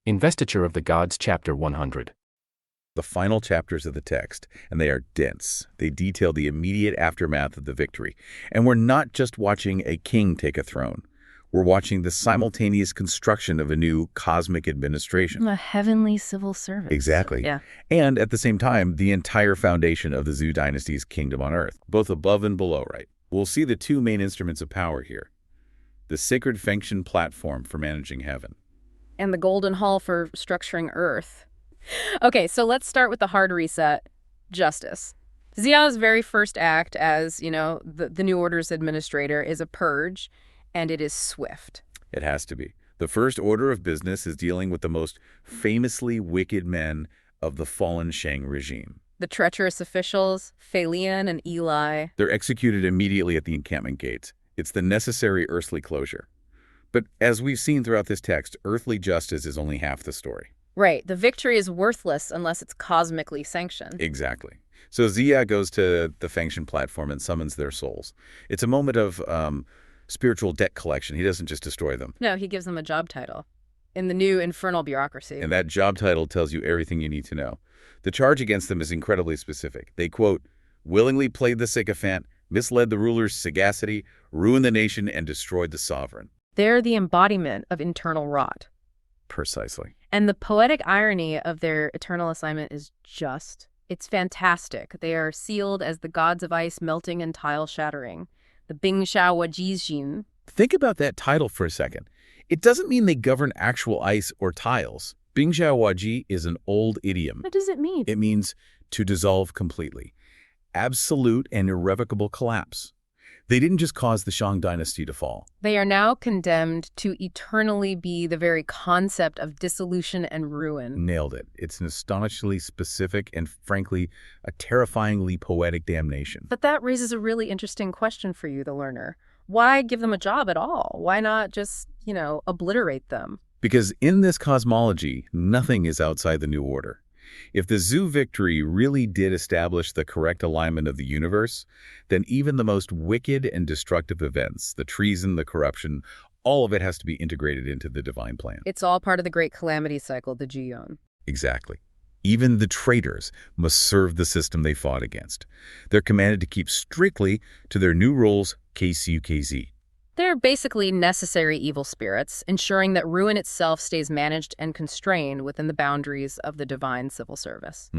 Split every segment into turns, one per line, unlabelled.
Investiture of the Gods, Chapter 100.
The final chapters of the text, and they are dense. They detail the immediate aftermath of the victory. And we're not just watching a king take a throne. We're watching the simultaneous construction of a new cosmic administration.
A heavenly civil service.
Exactly.
Yeah.
And at the same time, the entire foundation of the Zhou dynasty's kingdom on Earth, both above and below, right? We'll see the two main instruments of power here. The sacred Fengshen platform for managing heaven.
And the golden hall for structuring Earth. Okay, so let's start with the hard reset, justice. Xia's very first act as, the New Order's administrator is a purge, and it is swift.
It has to be. The first order of business is dealing with the most famously wicked men of the fallen Shang regime.
The treacherous officials, Fei Lian and Eli.
They're executed immediately at the encampment gates. It's the necessary earthly closure. But as we've seen throughout this text, earthly justice is only half the story.
Right. The victory is worthless unless it's cosmically sanctioned.
Exactly. So Xia goes to the Fengshen platform and summons their souls. It's a moment of spiritual debt collection. He doesn't just destroy them.
No, he gives them a job title in the new infernal bureaucracy.
And that job title tells you everything you need to know. The charge against them is incredibly specific. They, quote, willingly played the sycophant, misled the ruler's sagacity, ruined the nation, and destroyed the sovereign.
They're the embodiment of internal rot.
Precisely.
And the poetic irony of their eternal assignment is it's fantastic. They are sealed as the gods of ice melting and tile shattering. The Bingshao Wajizjin.
Think about that title for a second. It doesn't mean they govern actual ice or tiles. Bingshao Waji is an old idiom.
What does it mean?
It means to dissolve completely. Absolute and irrevocable collapse. They didn't just cause the Shang dynasty to fall.
They are now condemned to eternally be the very concept of dissolution and ruin.
Nailed it. It's an astonishingly specific and, frankly, a terrifyingly poetic damnation.
But that raises a really interesting question for you, the learner. Why give them a job at all? Why not just, obliterate them?
Because in this cosmology, nothing is outside the New Order. If the Zhou victory really did establish the correct alignment of the universe, then even the most wicked and destructive events, the treason, the corruption, all of it has to be integrated into the divine plan.
It's all part of the great calamity cycle, the Jiyon.
Exactly. Even the traitors must serve the system they fought against. They're commanded to keep strictly to their new rules, KCUKZ.
They're basically necessary evil spirits, ensuring that ruin itself stays managed and constrained within the boundaries of the divine civil service.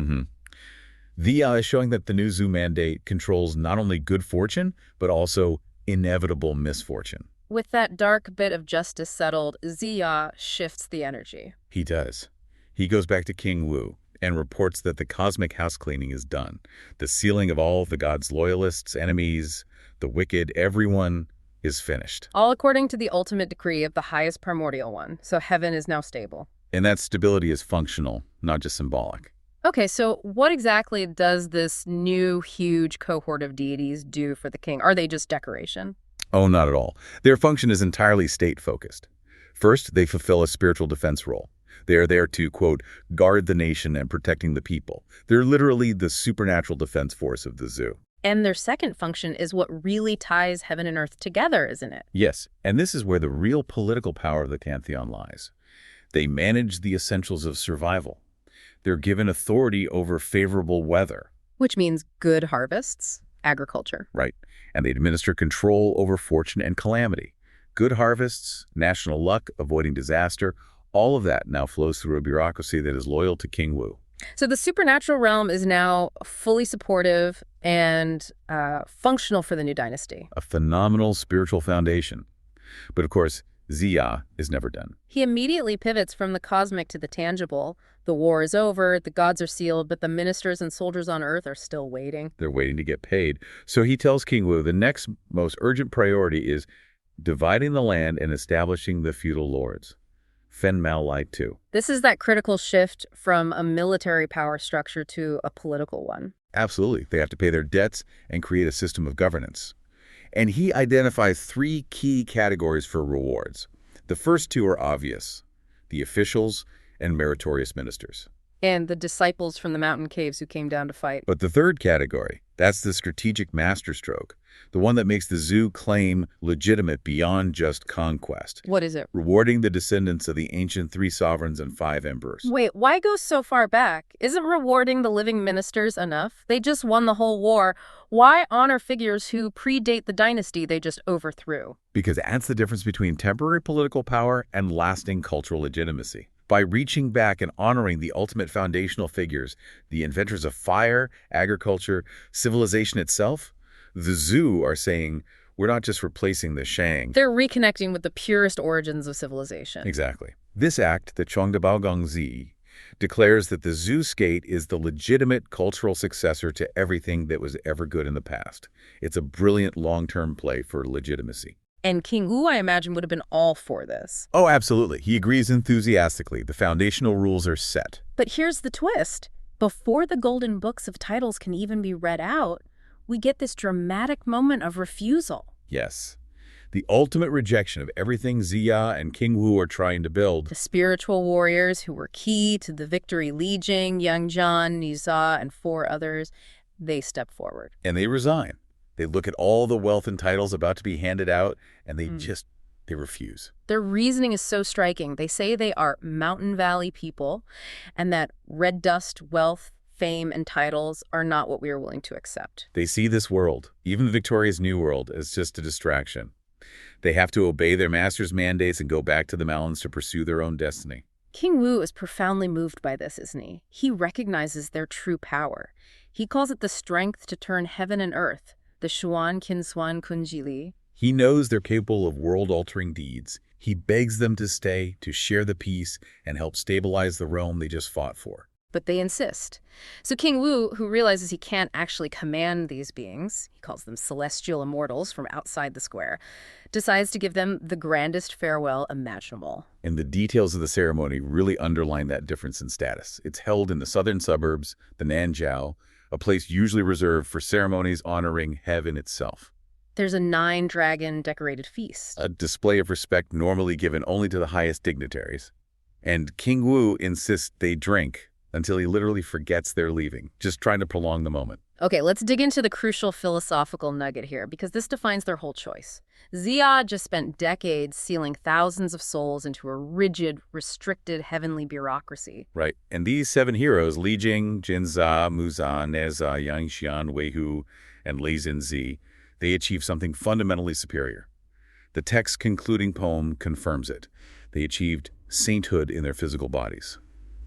Xia is showing that the new Zhou mandate controls not only good fortune, but also inevitable misfortune.
With that dark bit of justice settled, Xia shifts the energy.
He does. He goes back to King Wu and reports that the cosmic house cleaning is done. The sealing of all of the gods' loyalists, enemies, the wicked, everyone is finished.
All according to the ultimate decree of the highest primordial one, so heaven is now stable.
And that stability is functional, not just symbolic.
Okay, so what exactly does this new huge cohort of deities do for the king? Are they just decoration?
Oh, not at all. Their function is entirely state-focused. First, they fulfill a spiritual defense role. They are there to, quote, guard the nation and protecting the people. They're literally the supernatural defense force of the Zhou.
And their second function is what really ties heaven and earth together, isn't it?
Yes, and this is where the real political power of the Pantheon lies. They manage the essentials of survival. They're given authority over favorable weather.
Which means good harvests, agriculture.
Right, and they administer control over fortune and calamity. Good harvests, national luck, avoiding disaster, all of that now flows through a bureaucracy that is loyal to King Wu.
So the supernatural realm is now fully supportive and functional for the new dynasty.
A phenomenal spiritual foundation. But of course, Xia is never done.
He immediately pivots from the cosmic to the tangible. The war is over, the gods are sealed, but the ministers and soldiers on Earth are still waiting.
They're waiting to get paid. So he tells King Wu the next most urgent priority is dividing the land and establishing the feudal lords. Fen Mao Lai too.
This is that critical shift from a military power structure to a political one.
Absolutely. They have to pay their debts and create a system of governance. And he identifies three key categories for rewards. The first two are obvious: the officials and meritorious ministers.
And the disciples from the mountain caves who came down to fight.
But the third category, that's the strategic masterstroke, the one that makes the Zhou claim legitimate beyond just conquest.
What is it?
Rewarding the descendants of the ancient 3 sovereigns and 5 emperors.
Wait, why go so far back? Isn't rewarding the living ministers enough? They just won the whole war. Why honor figures who predate the dynasty they just overthrew?
Because that's the difference between temporary political power and lasting cultural legitimacy. By reaching back and honoring the ultimate foundational figures, the inventors of fire, agriculture, civilization itself, the Zhou are saying, we're not just replacing the Shang.
They're reconnecting with the purest origins of civilization.
Exactly. This act, the Chongdabaogongzi, declares that the Zhou skate is the legitimate cultural successor to everything that was ever good in the past. It's a brilliant long-term play for legitimacy.
And King Wu, I imagine, would have been all for this.
Oh, absolutely. He agrees enthusiastically. The foundational rules are set.
But here's the twist. Before the golden books of titles can even be read out, we get this dramatic moment of refusal.
Yes. The ultimate rejection of everything Ziya and King Wu are trying to build.
The spiritual warriors who were key to the victory Li Jing, Yang Jian, Niza, and 4 others, they step forward.
And they resign. They look at all the wealth and titles about to be handed out, and they refuse.
Their reasoning is so striking. They say they are Mountain Valley people, and that red dust, wealth, fame, and titles are not what we are willing to accept.
They see this world, even Victoria's New World, as just a distraction. They have to obey their master's mandates and go back to the mountains to pursue their own destiny.
King Wu is profoundly moved by this, isn't he? He recognizes their true power. He calls it the strength to turn heaven and earth, the Xuan Qinsuan Kunjili.
He knows they're capable of world-altering deeds. He begs them to stay, to share the peace, and help stabilize the realm they just fought for.
But they insist. So King Wu, who realizes he can't actually command these beings, he calls them celestial immortals from outside the square, decides to give them the grandest farewell imaginable.
And the details of the ceremony really underline that difference in status. It's held in the southern suburbs, the Nanjiao, a place usually reserved for ceremonies honoring heaven itself.
There's a 9-dragon decorated feast.
A display of respect normally given only to the highest dignitaries. And King Wu insists they drink until he literally forgets they're leaving, just trying to prolong the moment.
Okay, let's dig into the crucial philosophical nugget here, because this defines their whole choice. Ziya just spent decades sealing thousands of souls into a rigid, restricted heavenly bureaucracy.
Right. And these 7 heroes, Li Jing, Jinza, Muzan, Neza, Yangxian, Weihu, and Lei Zhenzi, they achieve something fundamentally superior. The text's concluding poem confirms it. They achieved sainthood in their physical bodies.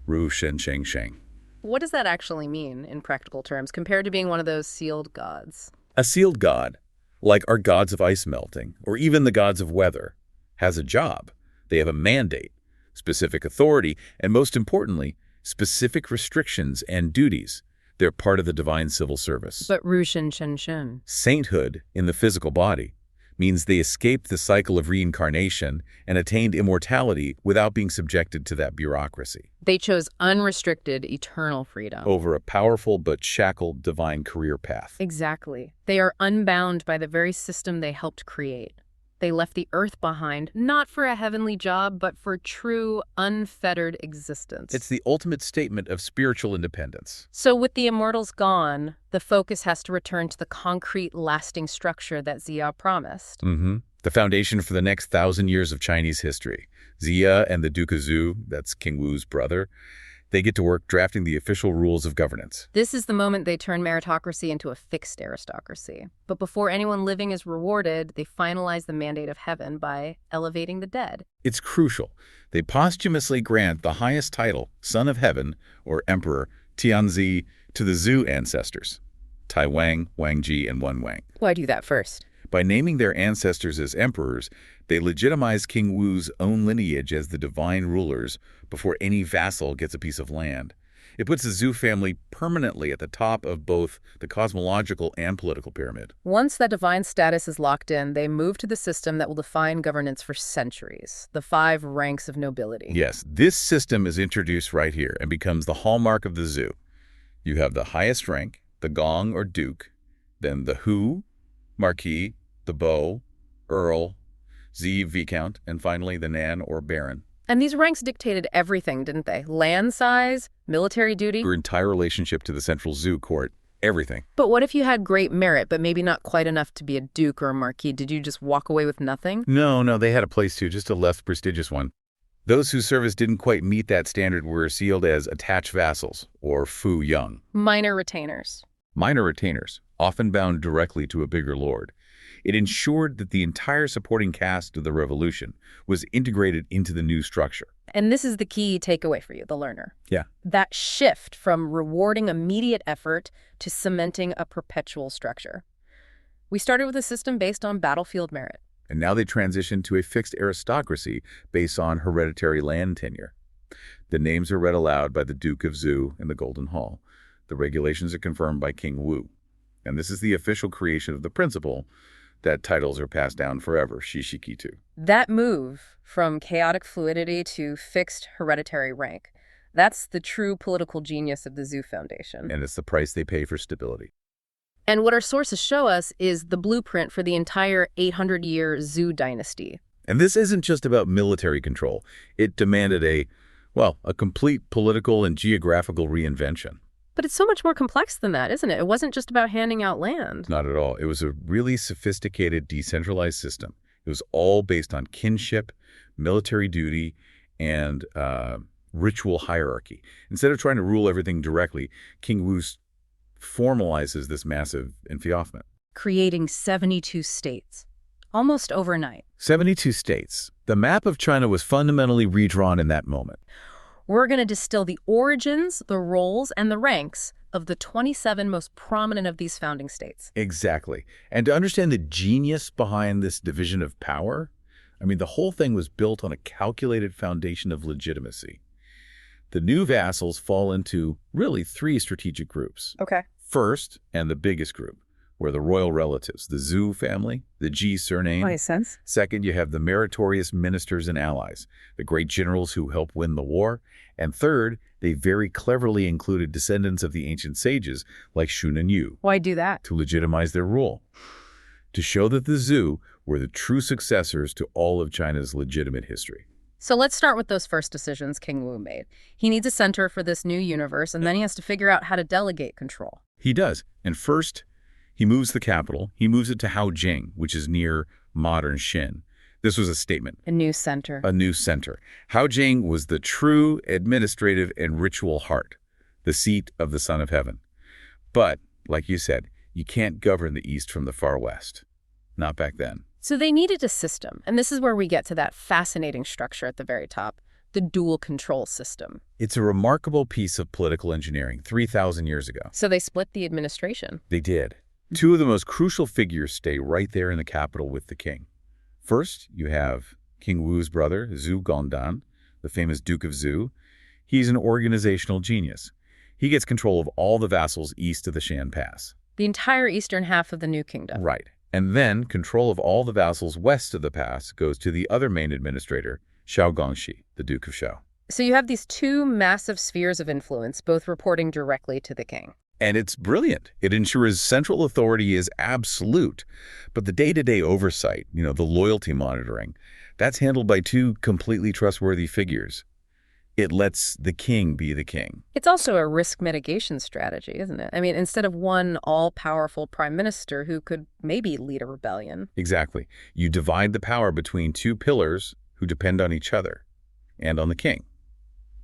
Ru Shen Sheng Sheng.
What does that actually mean in practical terms compared to being one of those sealed gods?
A sealed god, like our gods of ice melting, or even the gods of weather, has a job. They have a mandate, specific authority, and most importantly, specific restrictions and duties. They're part of the divine civil service.
But Ru Shen Shen Shen.
Sainthood in the physical body means they escaped the cycle of reincarnation and attained immortality without being subjected to that bureaucracy.
They chose unrestricted, eternal freedom.
Over a powerful but shackled divine career path.
Exactly. They are unbound by the very system they helped create. They left the earth behind, not for a heavenly job, but for true, unfettered existence.
It's the ultimate statement of spiritual independence.
So with the immortals gone, the focus has to return to the concrete, lasting structure that Ziya promised.
The foundation for the next 1,000 years of Chinese history. Ziya and the Duke of Zhou, that's King Wu's brother, they get to work drafting the official rules of governance.
This is the moment they turn meritocracy into a fixed aristocracy. But before anyone living is rewarded, they finalize the mandate of heaven by elevating the dead.
It's crucial. They posthumously grant the highest title, Son of Heaven, or Emperor, Tianzi, to the Zhou ancestors, Tai Wang, Wang Ji, and Wen Wang.
Why do that first?
By naming their ancestors as emperors, they legitimize King Wu's own lineage as the divine rulers before any vassal gets a piece of land. It puts the Zhou family permanently at the top of both the cosmological and political pyramid.
Once that divine status is locked in, they move to the system that will define governance for centuries, the 5 ranks of nobility.
Yes, this system is introduced right here and becomes the hallmark of the Zhou. You have the highest rank, the Gong or Duke, then the Hu, Marquis, the Beau, Earl, Zi, Viscount, and finally the Nan or Baron.
And these ranks dictated everything, didn't they? Land size, military duty.
Your entire relationship to the central Zhou court, everything.
But what if you had great merit, but maybe not quite enough to be a duke or a marquis? Did you just walk away with nothing?
No, they had a place too, just a less prestigious one. Those whose service didn't quite meet that standard were sealed as attached vassals, or fu young.
Minor retainers.
Minor retainers, often bound directly to a bigger lord. It ensured that the entire supporting cast of the revolution was integrated into the new structure.
And this is the key takeaway for you, the learner.
Yeah.
That shift from rewarding immediate effort to cementing a perpetual structure. We started with a system based on battlefield merit.
And now they transition to a fixed aristocracy based on hereditary land tenure. The names are read aloud by the Duke of Zhou in the Golden Hall. The regulations are confirmed by King Wu. And this is the official creation of the principle that titles are passed down forever, Shishikitu.
That move from chaotic fluidity to fixed hereditary rank, that's the true political genius of the Zhou Foundation.
And it's the price they pay for stability.
And what our sources show us is the blueprint for the entire 800-year Zhou dynasty.
And this isn't just about military control. It demanded a complete political and geographical reinvention.
But it's so much more complex than that, isn't it? It wasn't just about handing out land.
Not at all. It was a really sophisticated, decentralized system. It was all based on kinship, military duty, and ritual hierarchy. Instead of trying to rule everything directly, King Wu formalizes this massive enfeoffment.
Creating 72 states, almost overnight.
72 states. The map of China was fundamentally redrawn in that moment.
We're going to distill the origins, the roles, and the ranks of the 27 most prominent of these founding states.
Exactly. And to understand the genius behind this division of power, the whole thing was built on a calculated foundation of legitimacy. The new vassals fall into really 3 strategic groups.
Okay.
First, and the biggest group, were the royal relatives, the Zhou family, the Ji surname.
Makes sense.
Second, you have the meritorious ministers and allies, the great generals who helped win the war. And third, they very cleverly included descendants of the ancient sages like Shun and Yu.
Why do that?
To legitimize their rule. To show that the Zhou were the true successors to all of China's legitimate history.
So let's start with those first decisions King Wu made. He needs a center for this new universe, and then he has to figure out how to delegate control.
He does. And first, he moves the capital. He moves it to Haojing, which is near modern Xin. This was a statement.
A new center.
A new center. Haojing was the true administrative and ritual heart, the seat of the Son of Heaven. But, like you said, you can't govern the East from the far West. Not back then.
So they needed a system, and this is where we get to that fascinating structure at the very top, the dual control system.
It's a remarkable piece of political engineering 3,000 years ago.
So they split the administration.
They did. 2 of the most crucial figures stay right there in the capital with the king. First, you have King Wu's brother, Zhu Gongdan, the famous Duke of Zhou. He's an organizational genius. He gets control of all the vassals east of the Shan Pass.
The entire eastern half of the new kingdom.
Right. And then control of all the vassals west of the pass goes to the other main administrator, Xiao Gongxi, the Duke of Zhou.
So you have these 2 massive spheres of influence, both reporting directly to the king.
And it's brilliant. It ensures central authority is absolute. But the day-to-day oversight, the loyalty monitoring, that's handled by 2 completely trustworthy figures. It lets the king be the king.
It's also a risk mitigation strategy, isn't it? Instead of one all-powerful prime minister who could maybe lead a rebellion.
Exactly. You divide the power between 2 pillars who depend on each other and on the king.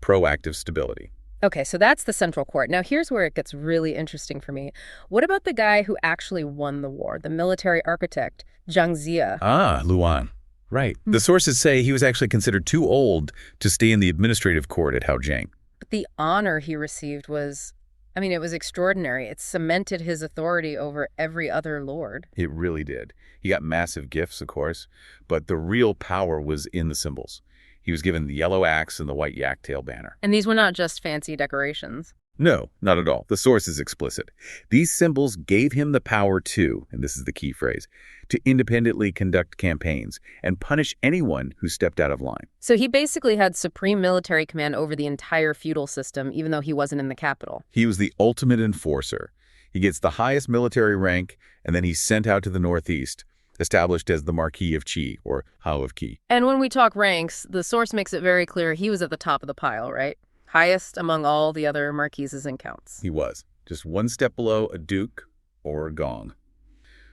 Proactive stability.
Okay, so that's the central court. Now here's where it gets really interesting for me. What about the guy who actually won the war, the military architect, Zhang Zia?
Ah, Luan. Right. The sources say he was actually considered too old to stay in the administrative court at Haojing.
But the honor he received was, it was extraordinary. It cemented his authority over every other lord.
It really did. He got massive gifts, of course, but the real power was in the symbols. He was given the yellow axe and the white yak-tail banner.
And these were not just fancy decorations.
No, not at all. The source is explicit. These symbols gave him the power to, and this is the key phrase, to independently conduct campaigns and punish anyone who stepped out of line.
So he basically had supreme military command over the entire feudal system, even though he wasn't in the capital.
He was the ultimate enforcer. He gets the highest military rank, and then he's sent out to the northeast, established as the Marquis of Qi, or Hao of Qi.
And when we talk ranks, the source makes it very clear he was at the top of the pile, right? Highest among all the other marquises and counts.
He was, just one step below a duke or a gong.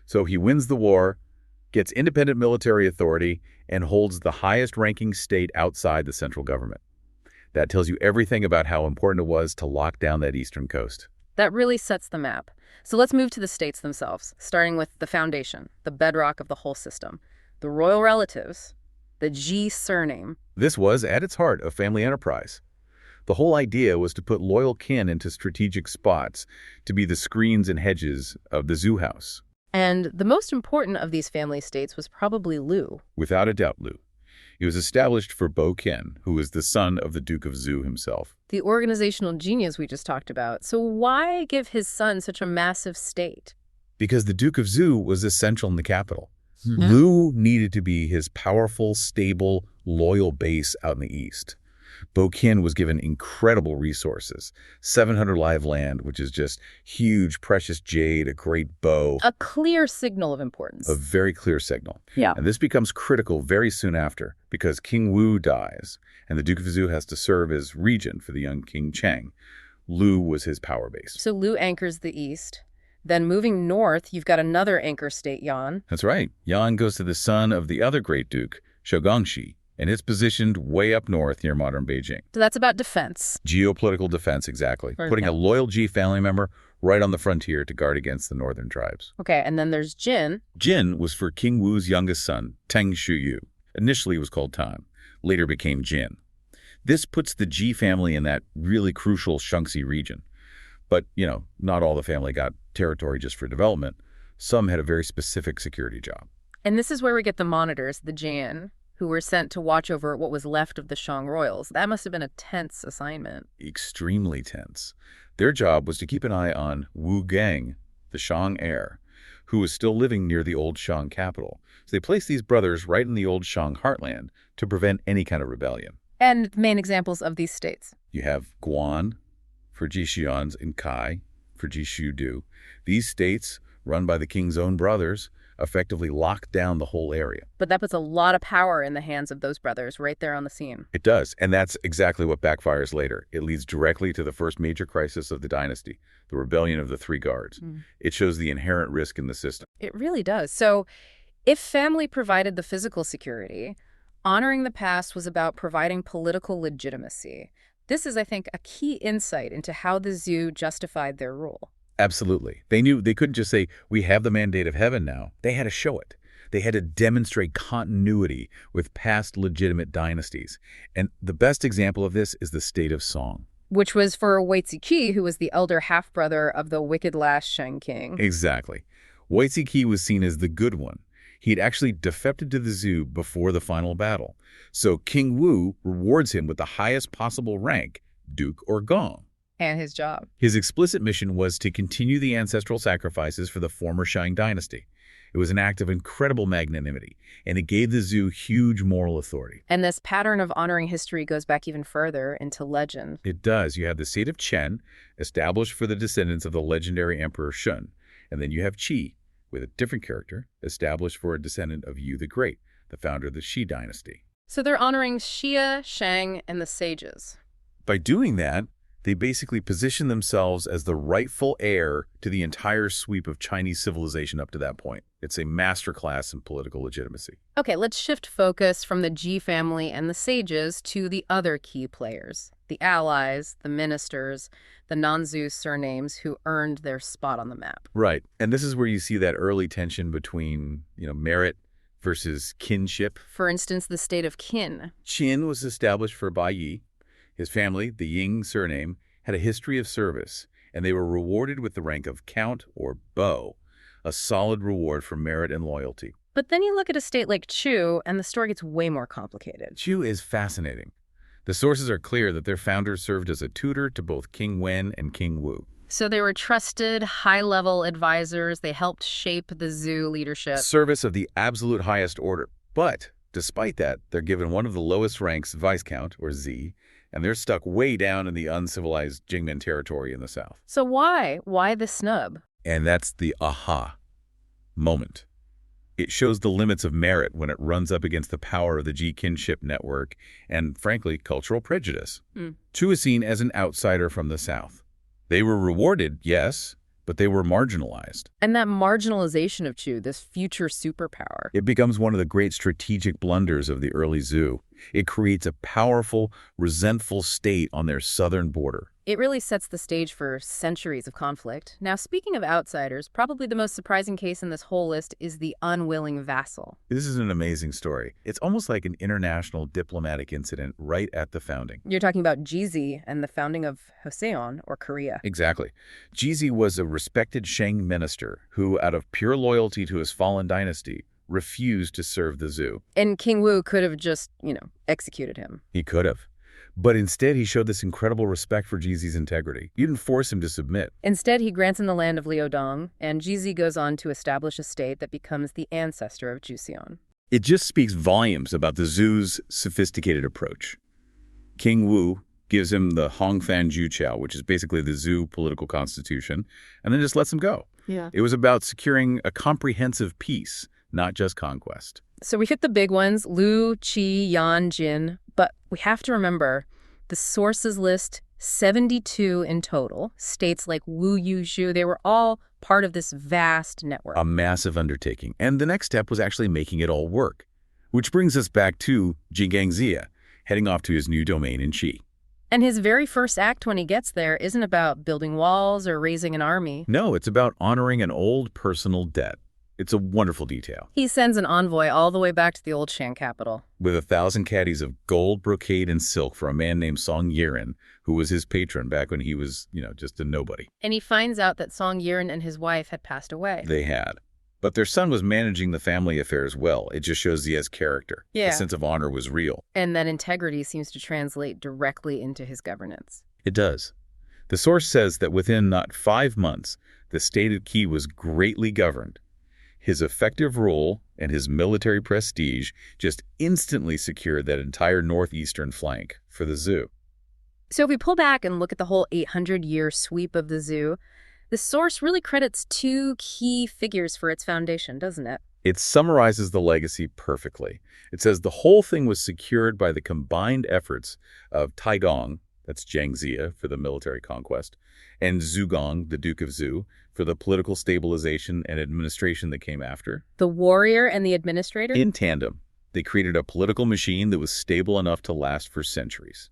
So he wins the war, gets independent military authority, and holds the highest-ranking state outside the central government. That tells you everything about how important it was to lock down that eastern coast.
That really sets the map. So let's move to the states themselves, starting with the foundation, the bedrock of the whole system. The royal relatives, the Ji surname.
This was, at its heart, a family enterprise. The whole idea was to put loyal kin into strategic spots to be the screens and hedges of the Zhou house.
And the most important of these family states was probably Lu.
Without a doubt, Lu. It was established for Bo Qian, who was the son of the Duke of Zhou himself.
The organizational genius we just talked about. So why give his son such a massive state?
Because the Duke of Zhou was essential in the capital. Lu needed to be his powerful, stable, loyal base out in the east. Bo Qian was given incredible resources, 700 live land, which is just huge, precious jade, a great bow.
A clear signal of importance.
A very clear signal.
Yeah.
And this becomes critical very soon after, because King Wu dies, and the Duke of Zhou has to serve as regent for the young King Cheng. Lu was his power base.
So Lu anchors the east. Then moving north, you've got another anchor state, Yan.
That's right. Yan goes to the son of the other great duke, Shougangxi, and it's positioned way up north near modern Beijing.
So that's about defense.
Geopolitical defense, exactly. Putting a loyal Ji family member right on the frontier to guard against the northern tribes.
Okay, and then there's Jin.
Jin was for King Wu's youngest son, Teng Shuyu. Initially it was called Tan, later became Jin. This puts the Ji family in that really crucial Shaanxi region. But, not all the family got territory just for development. Some had a very specific security job.
And this is where we get the monitors, the Jian, who were sent to watch over what was left of the Shang royals. That must have been a tense assignment.
Extremely tense. Their job was to keep an eye on Wu Gang, the Shang heir, who was still living near the old Shang capital. So they placed these brothers right in the old Shang heartland to prevent any kind of rebellion.
And main examples of these states.
You have Guan for Jixuans and Kai for Jishudu. These states, run by the king's own brothers, effectively locked down the whole area.
But that puts a lot of power in the hands of those brothers right there on the scene.
It does, and that's exactly what backfires later. It leads directly to the first major crisis of the dynasty, the rebellion of the Three Guards. It shows the inherent risk in the system.
It really does. So if family provided the physical security, honoring the past was about providing political legitimacy. This is, I think, a key insight into how the Zhou justified their rule.
Absolutely. They knew they couldn't just say, we have the mandate of heaven now. They had to show it. They had to demonstrate continuity with past legitimate dynasties. And the best example of this is the state of Song.
Which was for Weiziqi, who was the elder half-brother of the wicked last Shang king.
Exactly. Weiziqi was seen as the good one. He'd actually defected to the Zhou before the final battle. So King Wu rewards him with the highest possible rank, duke or gong.
And his job.
His explicit mission was to continue the ancestral sacrifices for the former Shang dynasty. It was an act of incredible magnanimity, and it gave the Zhou huge moral authority.
And this pattern of honoring history goes back even further into legend.
It does. You have the state of Chen, established for the descendants of the legendary Emperor Shun. And then you have Qi, with a different character, established for a descendant of Yu the Great, the founder of the Shi dynasty.
So they're honoring Xia, Shang, and the sages.
By doing that, they basically position themselves as the rightful heir to the entire sweep of Chinese civilization up to that point. It's a masterclass in political legitimacy.
Okay, let's shift focus from the Ji family and the sages to the other key players, the allies, the ministers, the non-Zhou surnames who earned their spot on the map.
Right, and this is where you see that early tension between, merit versus kinship.
For instance, the state of Qin.
Qin was established for Bai Yi. His family, the Ying surname, had a history of service, and they were rewarded with the rank of Count or Beau, a solid reward for merit and loyalty.
But then you look at a state like Chu, and the story gets way more complicated.
Chu is fascinating. The sources are clear that their founder served as a tutor to both King Wen and King Wu.
So they were trusted, high-level advisors. They helped shape the Zhou leadership.
Service of the absolute highest order. But despite that, they're given one of the lowest ranks, Viscount, or Z, and they're stuck way down in the uncivilized Jingmen territory in the south.
So why? Why the snub?
And that's the aha moment. It shows the limits of merit when it runs up against the power of the Ji kinship network and, frankly, cultural prejudice. Zhou is seen as an outsider from the south. They were rewarded, yes, but they were marginalized.
And that marginalization of Zhou, this future superpower.
It becomes one of the great strategic blunders of the early Zhou. It creates a powerful, resentful state on their southern border.
It really sets the stage for centuries of conflict. Now, speaking of outsiders, probably the most surprising case in this whole list is the unwilling vassal.
This is an amazing story. It's almost like an international diplomatic incident right at the founding.
You're talking about Jizi and the founding of Joseon, or Korea.
Exactly. Jizi was a respected Shang minister who, out of pure loyalty to his fallen dynasty, refused to serve the Zhou.
And King Wu could have just, executed him.
He could have. But instead, he showed this incredible respect for Jizi's integrity. He didn't force him to submit.
Instead, he grants him the land of Liudong, and Jizi goes on to establish a state that becomes the ancestor of Joseon.
It just speaks volumes about the Zhu's sophisticated approach. King Wu gives him the Hongfan Juqiao, which is basically the Zhou political constitution, and then just lets him go.
Yeah.
It was about securing a comprehensive peace, not just conquest.
So we hit the big ones, Lu, Qi, Yan, Jin, but we have to remember the sources list 72 in total. States like Wu, Yu, Zhu, they were all part of this vast network.
A massive undertaking. And the next step was actually making it all work. Which brings us back to Jingangzia, heading off to his new domain in Qi.
And his very first act when he gets there isn't about building walls or raising an army.
No, it's about honoring an old personal debt. It's a wonderful detail.
He sends an envoy all the way back to the old Shang capital.
With 1,000 caddies of gold, brocade, and silk for a man named Song Yiren, who was his patron back when he was, just a nobody.
And he finds out that Song Yiren and his wife had passed away.
They had. But their son was managing the family affairs well. It just shows he has character.
Yeah.
The sense of honor was real.
And that integrity seems to translate directly into his governance.
It does. The source says that within not 5 months, the state of Qi was greatly governed. His effective rule and his military prestige just instantly secured that entire northeastern flank for the Zhou.
So if we pull back and look at the whole 800-year sweep of the Zhou, the source really credits two key figures for its foundation, doesn't it?
It summarizes the legacy perfectly. It says the whole thing was secured by the combined efforts of Taigong, that's Jiangxia for the military conquest, and Zhugong, the Duke of Zhou, for the political stabilization and administration that came after.
The warrior and the administrator?
In tandem, they created a political machine that was stable enough to last for centuries.